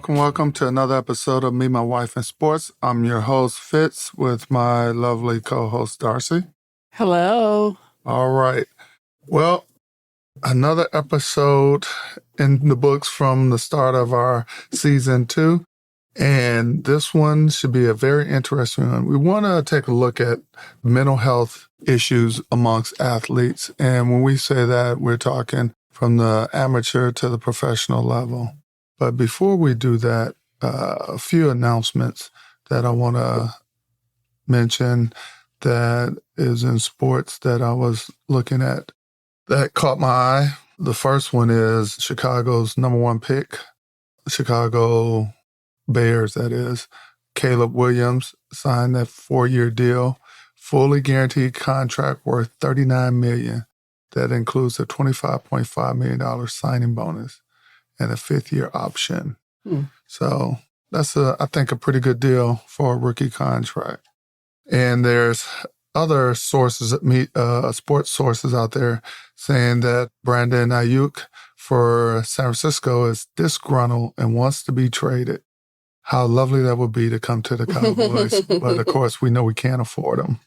Welcome to another episode of Me, My Wife, and Sports. I'm your host, Fitz, with my lovely co-host, Darcy. Hello. All right. Well, another episode in the books from the start of our season 2. And this one should be a very interesting one. We want to take a look at mental health issues amongst athletes. And when we say that, we're talking from the amateur to the professional level. But before we do that, a few announcements that I want to mention that is in sports that I was looking at that caught my eye. The first one is Chicago's number 1 pick, Chicago Bears, that is. Caleb Williams signed that 4-year deal, fully guaranteed contract worth $39 million. That includes a $25.5 million signing bonus and a 5th-year option. So that's, I think, a pretty good deal for a rookie contract. And there's other sources, sports sources out there saying that Brandon Ayuk for San Francisco is disgruntled and wants to be traded. How lovely that would be to come to the Cowboys. But, of course, we know we can't afford him.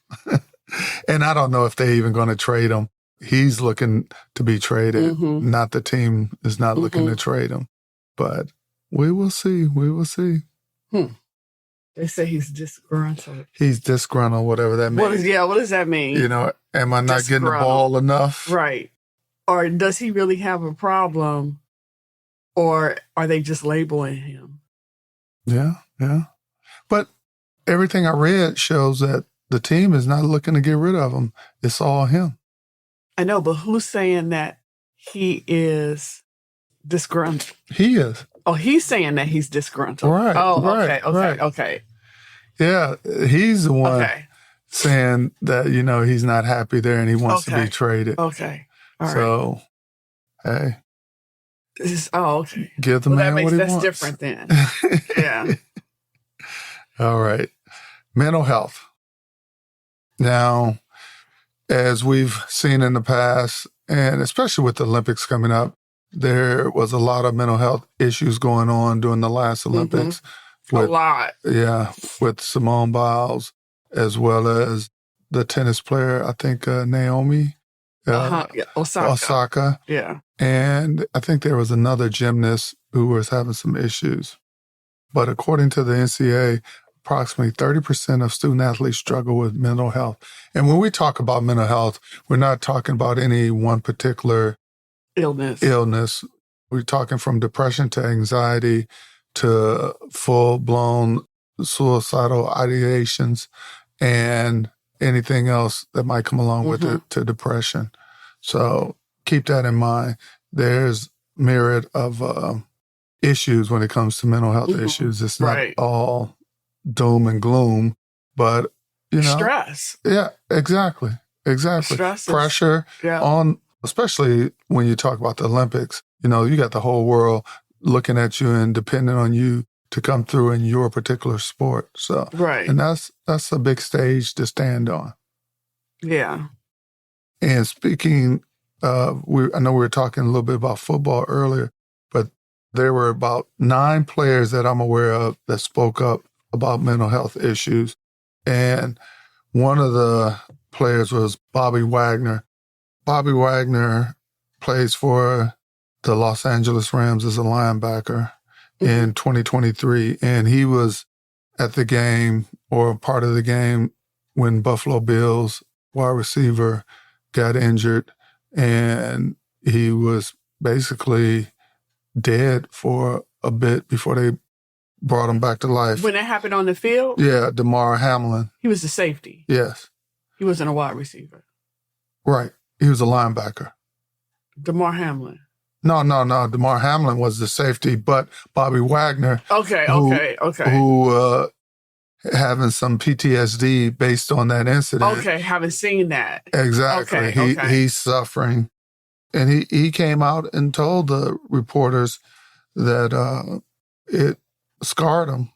And I don't know if they're even going to trade him. He's looking to be traded. Not the team is not looking to trade him. But we will see. We will see. They say he's disgruntled. He's disgruntled, whatever that means. What does that mean? You know, am I not getting the ball enough? Right. Or does he really have a problem? Or are they just labeling him? Yeah. But everything I read shows that the team is not looking to get rid of him. It's all him. I know, but who's saying that he is disgruntled? He is. Oh, he's saying that he's disgruntled. Right. Oh, right, okay. Yeah, he's the one saying that, he's not happy there and he wants to be traded. Okay. All right. So, hey. Okay. Give the man what he wants. That's different then. Yeah. All right. Mental health. Now, as we've seen in the past, and especially with the Olympics coming up, there was a lot of mental health issues going on during the last Olympics. A lot. Yeah, with Simone Biles, as well as the tennis player, I think Naomi Osaka. Yeah. And I think there was another gymnast who was having some issues. But according to the NCAA, approximately 30% of student athletes struggle with mental health. And when we talk about mental health, we're not talking about any one particular illness. We're talking from depression to anxiety to full-blown suicidal ideations and anything else that might come along with it to depression. So keep that in mind. There's myriad of issues when it comes to mental health issues. It's not all doom and gloom, but, stress. Yeah, exactly. Stress Pressure on, especially when you talk about the Olympics, you got the whole world looking at you and depending on you to come through in your particular sport. So, and that's a big stage to stand on. Yeah. And speaking of, I know we were talking a little bit about football earlier, but there were about 9 players that I'm aware of that spoke up about mental health issues. And one of the players was Bobby Wagner. Bobby Wagner plays for the Los Angeles Rams as a linebacker in 2023. And he was at the game or part of the game when Buffalo Bills wide receiver got injured and he was basically dead for a bit before they brought him back to life. When it happened on the field? Yeah, Damar Hamlin. He was the safety. Yes. He wasn't a wide receiver. Right. He was a linebacker. Damar Hamlin. No. Damar Hamlin was the safety, but Bobby Wagner. Okay. Who having some PTSD based on that incident. Okay, haven't seen that. Exactly. Okay. He's suffering. And he came out and told the reporters that it scarred him.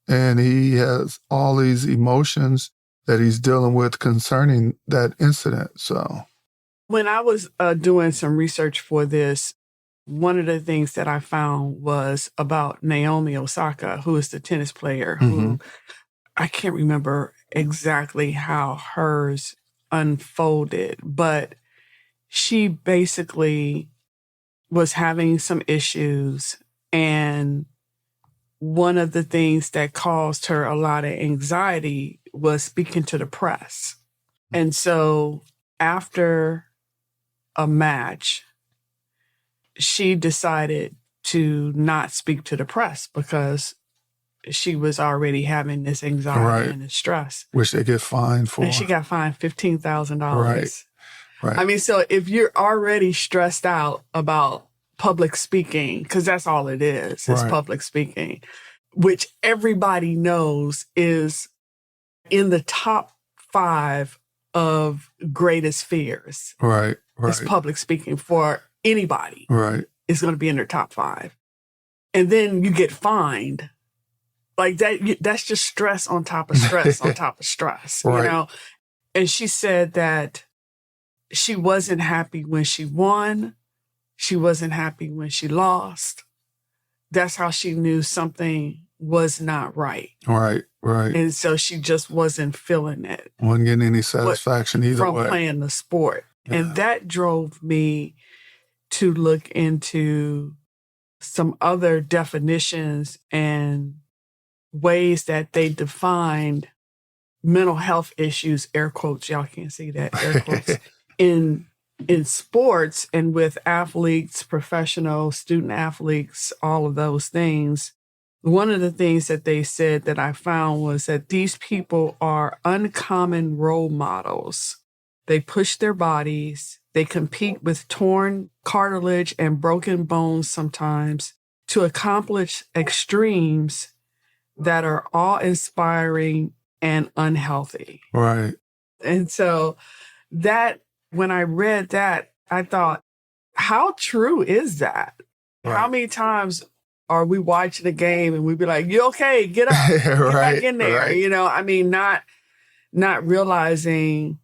And he has all these emotions that he's dealing with concerning that incident. So When I was doing some research for this, one of the things that I found was about Naomi Osaka, who is the tennis player, who I can't remember exactly how hers unfolded, but she basically was having some issues. And one of the things that caused her a lot of anxiety was speaking to the press. And so after a match, she decided to not speak to the press because she was already having this anxiety and this stress. which they get fined for. And she got fined $15,000. Right. I mean, so if you're already stressed out about public speaking, because that's all it is public speaking, which everybody knows is in the top 5 of greatest fears. Right. It's public speaking for anybody. Right. It's going to be in their top 5. And then you get fined. Like that's just stress on top of stress on top of stress, you know? And she said that she wasn't happy when she won. She wasn't happy when she lost. That's how she knew something was not right. Right. And so she just wasn't feeling it. Wasn't getting any satisfaction either way. From playing the sport. Yeah. And that drove me to look into some other definitions and ways that they defined mental health issues, air quotes, y'all can't see that, air quotes, in sports and with athletes, professional, student athletes, all of those things. One of the things that they said that I found was that these people are uncommon role models. They push their bodies. They compete with torn cartilage and broken bones sometimes to accomplish extremes that are awe-inspiring and unhealthy. Right. And so that, when I read that, I thought, how true is that? Right. How many times are we watching a game and we'd be like, you okay? Get up, get back in there. You know, I mean, not realizing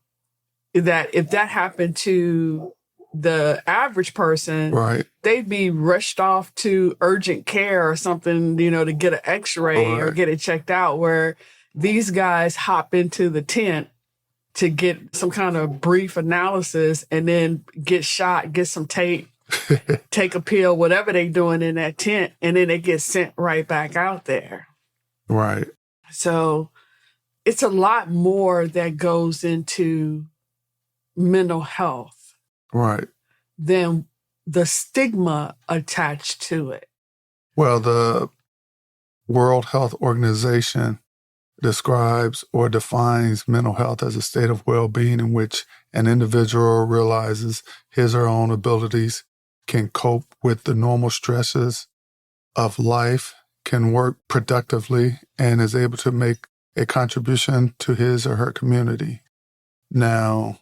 that if that happened to the average person, they'd be rushed off to urgent care or something, you know, to get an x-ray or get it checked out, where these guys hop into the tent to get some kind of brief analysis and then get shot, get some tape, take a pill, whatever they doing in that tent, and then they get sent right back out there. Right. So it's a lot more that goes into mental health. Right. Than the stigma attached to it. Well, the World Health Organization describes or defines mental health as a state of well-being in which an individual realizes his or her own abilities, can cope with the normal stresses of life, can work productively, and is able to make a contribution to his or her community. Now,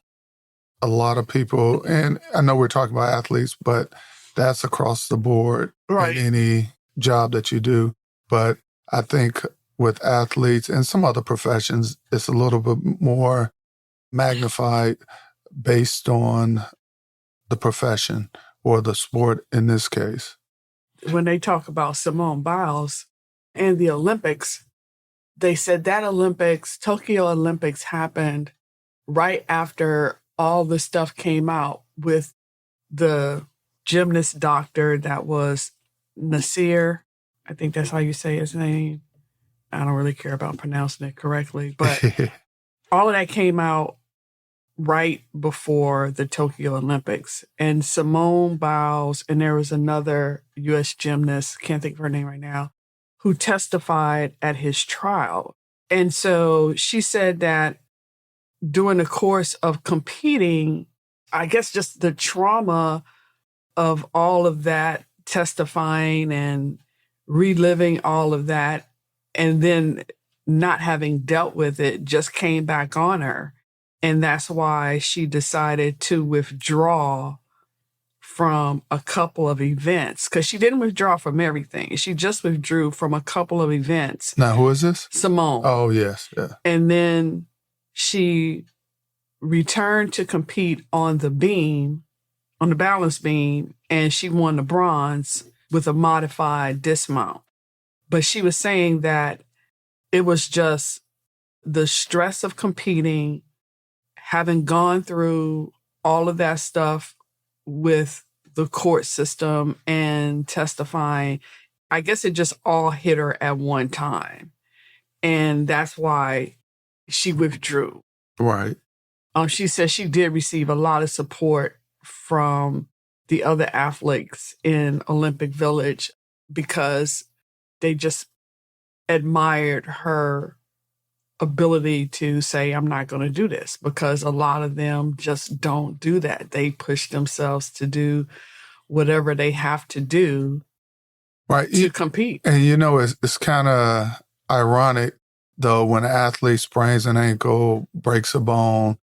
a lot of people, and I know we're talking about athletes, but that's across the board in any job that you do. But I think with athletes and some other professions, it's a little bit more magnified based on the profession or the sport in this case. When they talk about Simone Biles and the Olympics, they said that Tokyo Olympics happened right after all the stuff came out with the gymnast doctor that was Nasir. I think that's how you say his name. I don't really care about pronouncing it correctly, but all of that came out right before the Tokyo Olympics. And Simone Biles, and there was another U.S. gymnast, can't think of her name right now, who testified at his trial. And so she said that during the course of competing, I guess just the trauma of all of that testifying and reliving all of that, and then not having dealt with it just came back on her. And that's why she decided to withdraw from a couple of events, because she didn't withdraw from everything. She just withdrew from a couple of events. Now, who is this? Simone. Oh, yes. Yeah. And then she returned to compete on the beam, on the balance beam, and she won the bronze with a modified dismount. But she was saying that it was just the stress of competing, having gone through all of that stuff with the court system and testifying. I guess it just all hit her at one time. And that's why she withdrew. Right. She said she did receive a lot of support from the other athletes in Olympic Village because they just admired her ability to say, I'm not going to do this, because a lot of them just don't do that. They push themselves to do whatever they have to do to compete. And it's kind of ironic, though, when an athlete sprains an ankle, breaks a bone,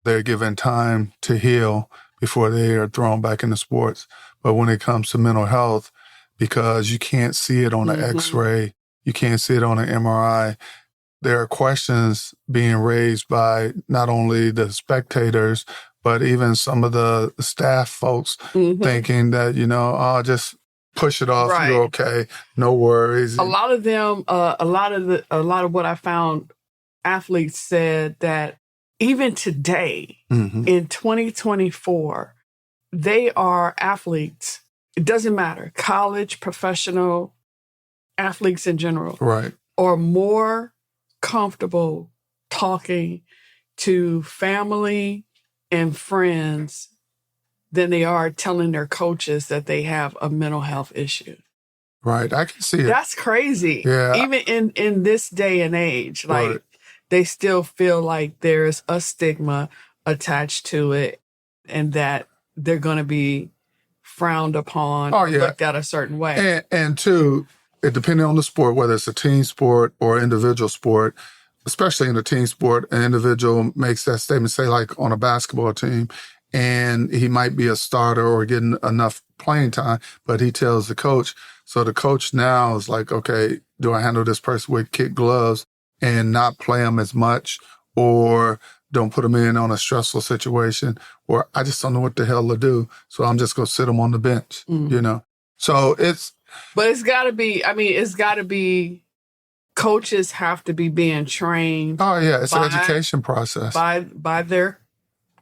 they're given time to heal before they are thrown back into sports. But when it comes to mental health, because you can't see it on an X-ray, you can't see it on an MRI, there are questions being raised by not only the spectators, but even some of the staff folks thinking that, just push it off. Right. You're okay. No worries. A lot of them, a lot of what I found, athletes said that even today in 2024, they are athletes. It doesn't matter. College, professional, athletes in general. Right. Are more comfortable talking to family and friends than they are telling their coaches that they have a mental health issue. Right. I can see it. That's crazy. Yeah. Even in this day and age, like they still feel like there's a stigma attached to it and that they're going to be frowned upon or looked at a certain way. And two, it depending on the sport, whether it's a team sport or individual sport, especially in a team sport, an individual makes that statement, say like on a basketball team, and he might be a starter or getting enough playing time, but he tells the coach. So the coach now is like, okay, do I handle this person with kid gloves and not play him as much, or don't put him in on a stressful situation, or I just don't know what the hell to do, so I'm just going to sit him on the bench, So But it's got to be, coaches have to be being trained. Oh, yeah, it's an education process. By their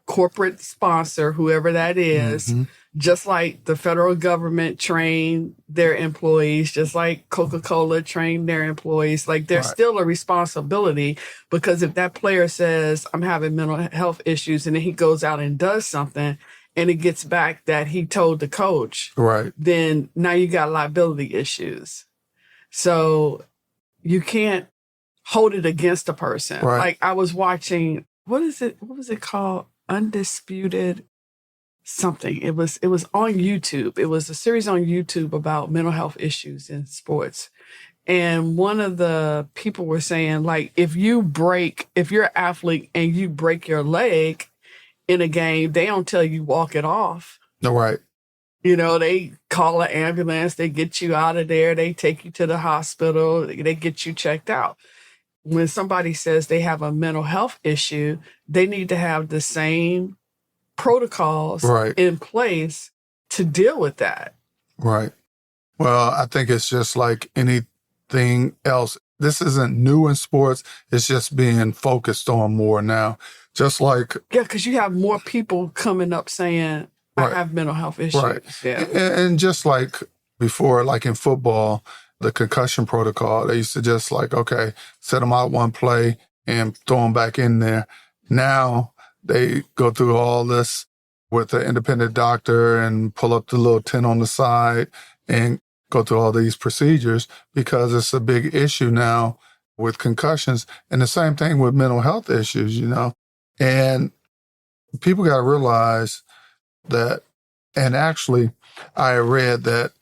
corporate sponsor, whoever that is, just like the federal government trained their employees, just like Coca-Cola trained their employees. Like there's still a responsibility, because if that player says, I'm having mental health issues, and then he goes out and does something, and it gets back that he told the coach, then now you got liability issues. So you can't hold it against a person. Like I was watching, what was it called? Undisputed something. It was on YouTube. It was a series on YouTube about mental health issues in sports. And one of the people were saying, like, if you're an athlete and you break your leg in a game, they don't tell you walk it off. Right. They call an ambulance, they get you out of there, they take you to the hospital, they get you checked out. When somebody says they have a mental health issue, they need to have the same protocols in place to deal with that. Right. Well, I think it's just like anything else. This isn't new in sports. It's just being focused on more now. Just like... Yeah, because you have more people coming up saying, I have mental health issues. Right. Yeah. And just like before, like in football, the concussion protocol, they used to just like, okay, set them out one play and throw them back in there. Now they go through all this with an independent doctor and pull up the little tin on the side and go through all these procedures, because it's a big issue now with concussions. And the same thing with mental health issues, And people got to realize that, and actually I read that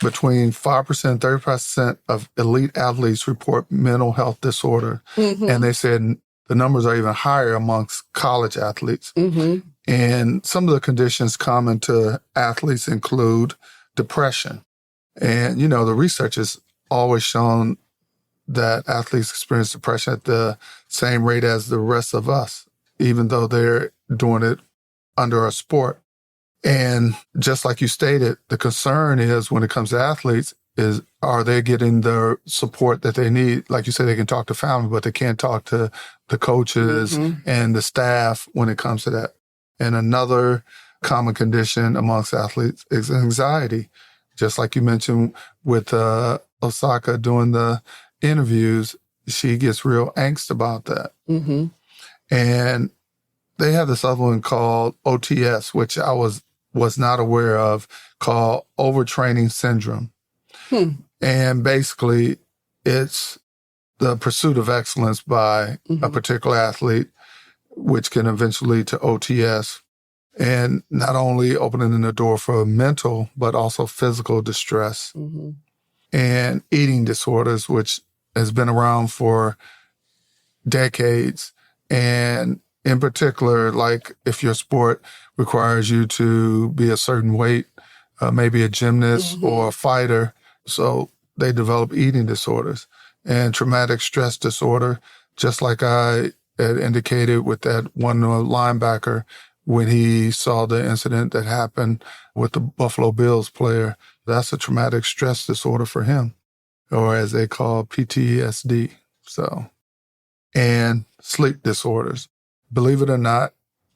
between 5% and 30% of elite athletes report mental health disorder. Mm-hmm. And they said the numbers are even higher amongst college athletes. Mm-hmm. And some of the conditions common to athletes include depression. And, the research has always shown that athletes experience depression at the same rate as the rest of us, even though they're doing it under a sport. And just like you stated, the concern is when it comes to athletes is, are they getting the support that they need? Like you said, they can talk to family, but they can't talk to the coaches and the staff when it comes to that. And another common condition amongst athletes is anxiety. Just like you mentioned with Osaka doing the interviews, she gets real angst about that. Mm-hmm. And they have this other one called OTS, which I was not aware of, called overtraining syndrome. And basically, it's the pursuit of excellence by a particular athlete, which can eventually lead to OTS. And not only opening the door for mental, but also physical distress. And eating disorders, which has been around for decades. And in particular, like if your sport requires you to be a certain weight, maybe a gymnast or a fighter, so they develop eating disorders. And traumatic stress disorder, just like I had indicated with that one linebacker when he saw the incident that happened with the Buffalo Bills player, that's a traumatic stress disorder for him, or as they call PTSD. So, and sleep disorders. Believe it or not,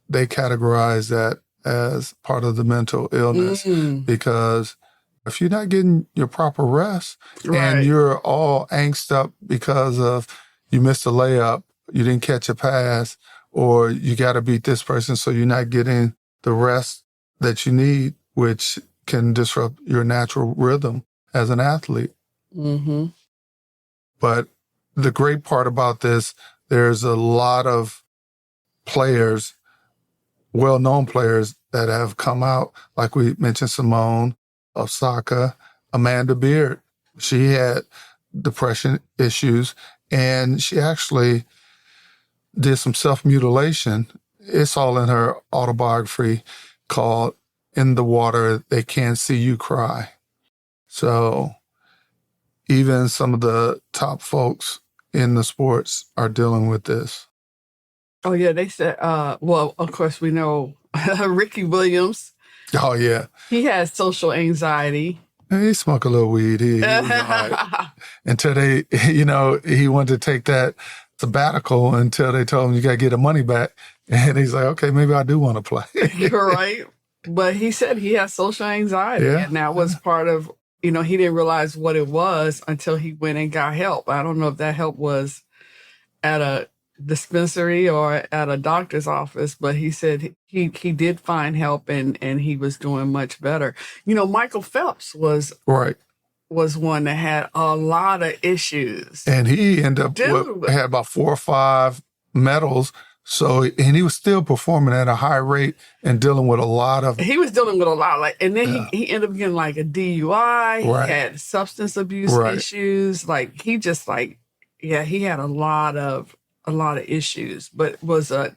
they categorize that as part of the mental illness because if you're not getting your proper rest and you're all angst up because of you missed a layup, you didn't catch a pass, or you got to beat this person, so you're not getting the rest that you need, which can disrupt your natural rhythm as an athlete. But the great part about this, there's a lot of players, well-known players that have come out, like we mentioned Simone, Osaka, Amanda Beard. She had depression issues, and she actually did some self-mutilation. It's all in her autobiography called In the Water, They Can't See You Cry. So even some of the top folks in the sports are dealing with this. Oh, yeah. They said, well, of course, we know Ricky Williams. Oh, yeah. He has social anxiety. He smoked a little weed. He was all right. Until they, he wanted to take that sabbatical until they told him you got to get the money back. And he's like, okay, maybe I do want to play. You're right. But he said he has social anxiety. Yeah. And that was part of, he didn't realize what it was until he went and got help. I don't know if that help was at a dispensary or at a doctor's office, but he said he did find help and he was doing much better. Michael Phelps was one that had a lot of issues. And he ended up had about 4 or 5 medals. So, and he was still performing at a high rate and dealing with a lot of... He was dealing with a lot. And then he ended up getting like a DUI. He had substance abuse issues. Like, he just he had a lot of issues, but was a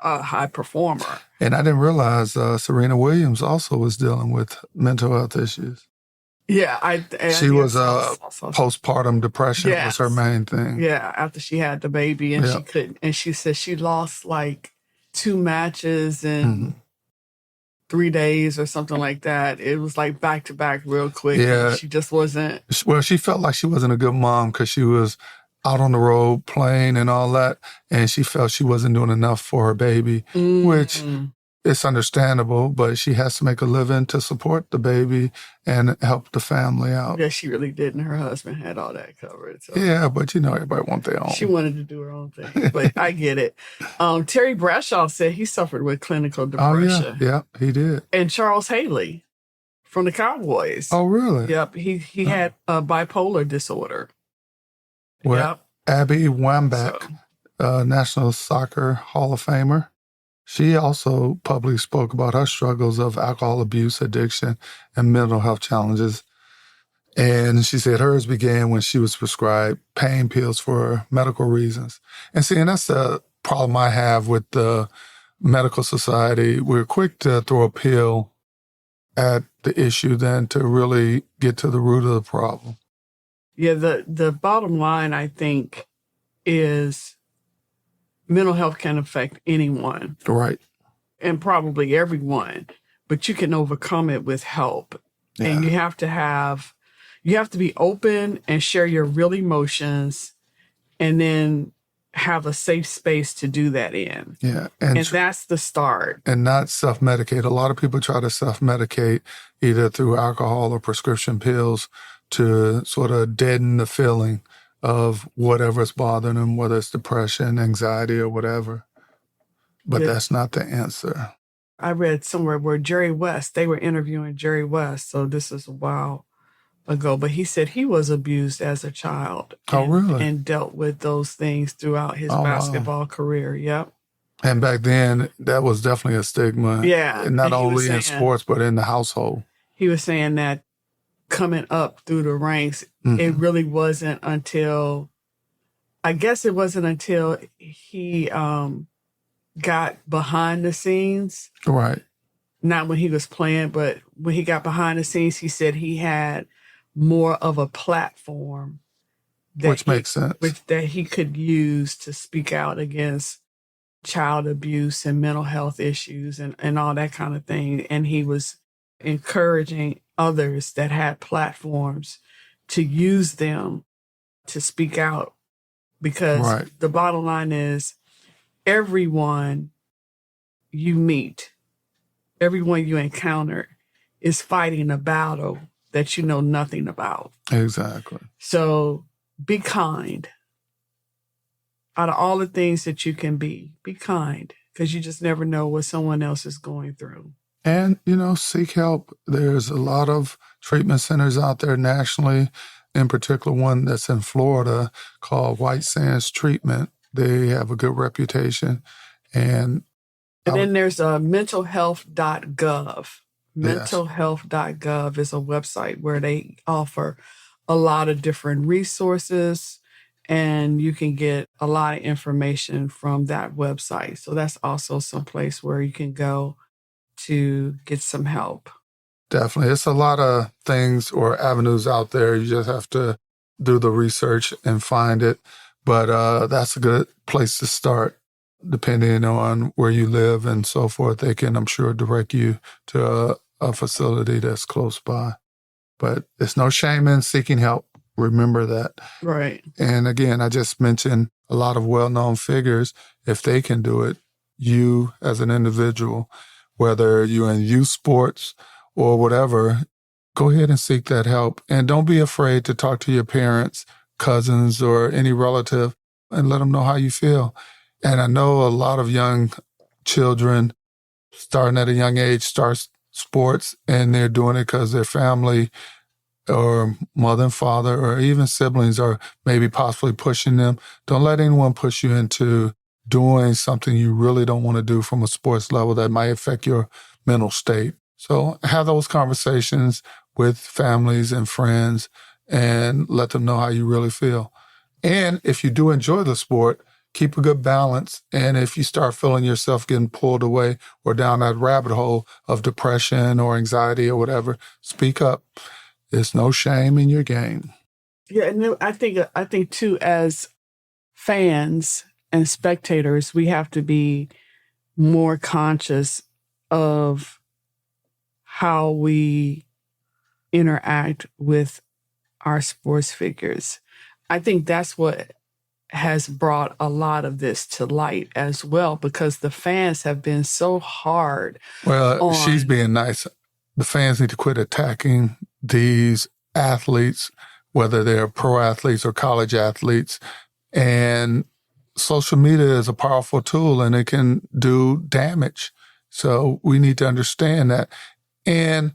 high performer. And I didn't realize Serena Williams also was dealing with mental health issues. Yeah, she was postpartum depression was her main thing. Yeah, after she had the baby and she couldn't, and she said she lost like 2 matches in 3 days or something like that. It was like back to back real quick. Yeah, she just wasn't. Well, she felt like she wasn't a good mom because she was out on the road playing and all that, and she felt she wasn't doing enough for her baby, which it's understandable, but she has to make a living to support the baby and help the family out. Yeah, she really did, and her husband had all that covered. So. Yeah, but everybody wants their own. She wanted to do her own thing, but I get it. Terry Bradshaw said he suffered with clinical depression. Oh, yeah, he did. And Charles Haley from the Cowboys. Oh, really? Yep, he had a bipolar disorder. Well, Abby Wambach, National Soccer Hall of Famer, she also publicly spoke about her struggles of alcohol abuse, addiction, and mental health challenges. And she said hers began when she was prescribed pain pills for medical reasons. And see, and that's the problem I have with the medical society. We're quick to throw a pill at the issue than to really get to the root of the problem. Yeah, the bottom line, I think, is mental health can affect anyone. Right. And probably everyone, but you can overcome it with help. Yeah. And you have to be open and share your real emotions, and then have a safe space to do that in. Yeah. And that's the start. And not self-medicate. A lot of people try to self-medicate either through alcohol or prescription pills to sort of deaden the feeling of whatever's bothering them, whether it's depression, anxiety, or whatever. But that's not the answer. I read somewhere where they were interviewing Jerry West, so this is a while ago, but he said he was abused as a child. Really? And dealt with those things throughout his basketball career. Yep. And back then, that was definitely a stigma. Yeah. And not only in sports, but in the household. He was saying that coming up through the ranks, it really wasn't until he got behind the scenes. Right. Not when he was playing, but when he got behind the scenes, he said he had more of a platform. Which makes sense. That he could use to speak out against child abuse and mental health issues and all that kind of thing. And he was encouraging others that had platforms to use them to speak out. Because the bottom line is, everyone you meet, everyone you encounter is fighting a battle that you know nothing about. Exactly. So be kind. Out of all the things that you can be kind, because you just never know what someone else is going through. And, seek help. There's a lot of treatment centers out there nationally, in particular one that's in Florida called White Sands Treatment. They have a good reputation. And then there's mentalhealth.gov. Mentalhealth.gov is a website where they offer a lot of different resources, and you can get a lot of information from that website. So that's also some place where you can go to get some help. Definitely. It's a lot of things or avenues out there. You just have to do the research and find it. But that's a good place to start. Depending on where you live and so forth, they can, I'm sure, direct you to a facility that's close by. But there's no shame in seeking help. Remember that. Right. And again, I just mentioned a lot of well-known figures. If they can do it, you as an individual, whether you're in youth sports or whatever, go ahead and seek that help. And don't be afraid to talk to your parents, cousins, or any relative and let them know how you feel. And I know a lot of young children starting at a young age start sports, and they're doing it because their family or mother and father or even siblings are maybe possibly pushing them. Don't let anyone push you into doing something you really don't want to do from a sports level that might affect your mental state. So have those conversations with families and friends and let them know how you really feel. And if you do enjoy the sport, keep a good balance. And if you start feeling yourself getting pulled away or down that rabbit hole of depression or anxiety or whatever, speak up. There's no shame in your game. Yeah, and I think too, as fans and spectators, we have to be more conscious of how we interact with our sports figures. I think that's what has brought a lot of this to light as well, because the fans have been so hard. Well, she's being nice. The fans need to quit attacking these athletes, whether they're pro athletes or college athletes. And social media is a powerful tool and it can do damage. So we need to understand that. And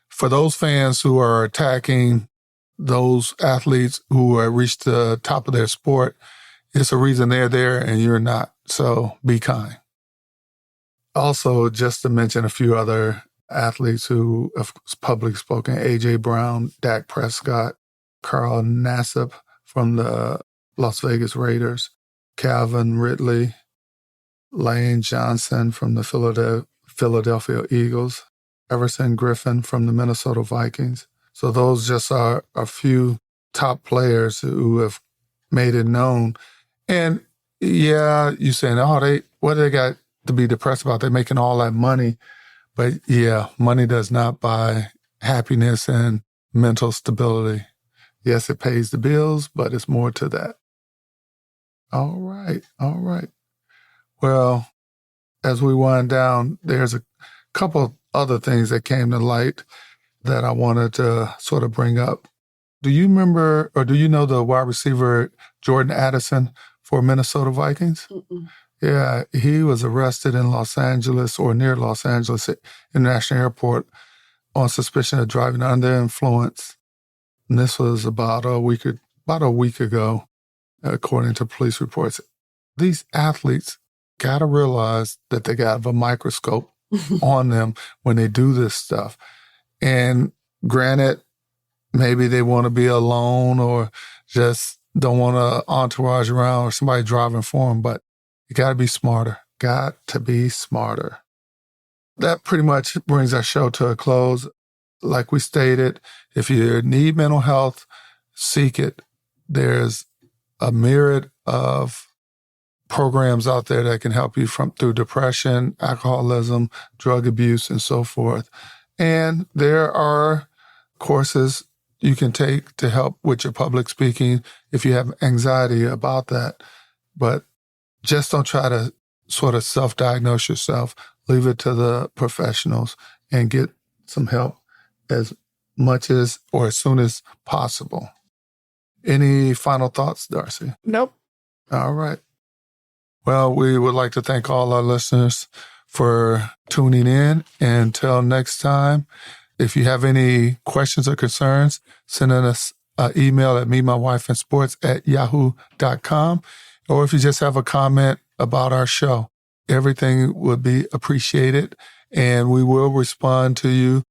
for those fans who are attacking those athletes who have reached the top of their sport, it's a reason they're there and you're not. So be kind. Also, just to mention a few other athletes who have publicly spoken: A.J. Brown, Dak Prescott, Carl Nassib from the Las Vegas Raiders, Calvin Ridley, Lane Johnson from the Philadelphia Eagles, Everson Griffin from the Minnesota Vikings. So those just are a few top players who have made it known. And yeah, you're saying, what do they got to be depressed about? They're making all that money. But yeah, money does not buy happiness and mental stability. Yes, it pays the bills, but it's more to that. All right. Well, as we wind down, there's a couple other things that came to light that I wanted to sort of bring up. Do you remember, or do you know the wide receiver Jordan Addison for Minnesota Vikings? Mm-mm. Yeah, he was arrested in Los Angeles or near Los Angeles International Airport on suspicion of driving under influence. And this was about a week ago, according to police reports. These athletes got to realize that they got a microscope on them when they do this stuff. And granted, maybe they want to be alone or just don't want an entourage around or somebody driving for them, but you got to be smarter. Got to be smarter. That pretty much brings our show to a close. Like we stated, if you need mental health, seek it. There's a myriad of programs out there that can help you through depression, alcoholism, drug abuse, and so forth. And there are courses you can take to help with your public speaking if you have anxiety about that. But just don't try to sort of self-diagnose yourself. Leave it to the professionals and get some help as much as or as soon as possible. Any final thoughts, Darcy? Nope. All right. Well, we would like to thank all our listeners for tuning in. Until next time, if you have any questions or concerns, send us an email at memywifeandsports@yahoo.com. Or if you just have a comment about our show, everything would be appreciated. And we will respond to you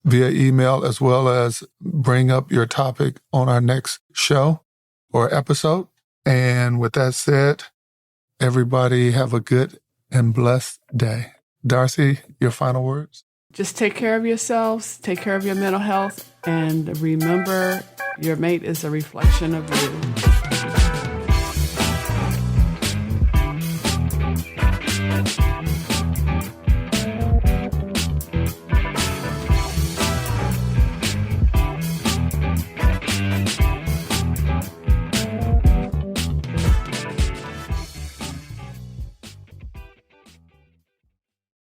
via email as well as bring up your topic on our next show or episode. And with that said, everybody have a good and blessed day. Darcy, your final words? Just take care of yourselves, take care of your mental health, and remember your mate is a reflection of you.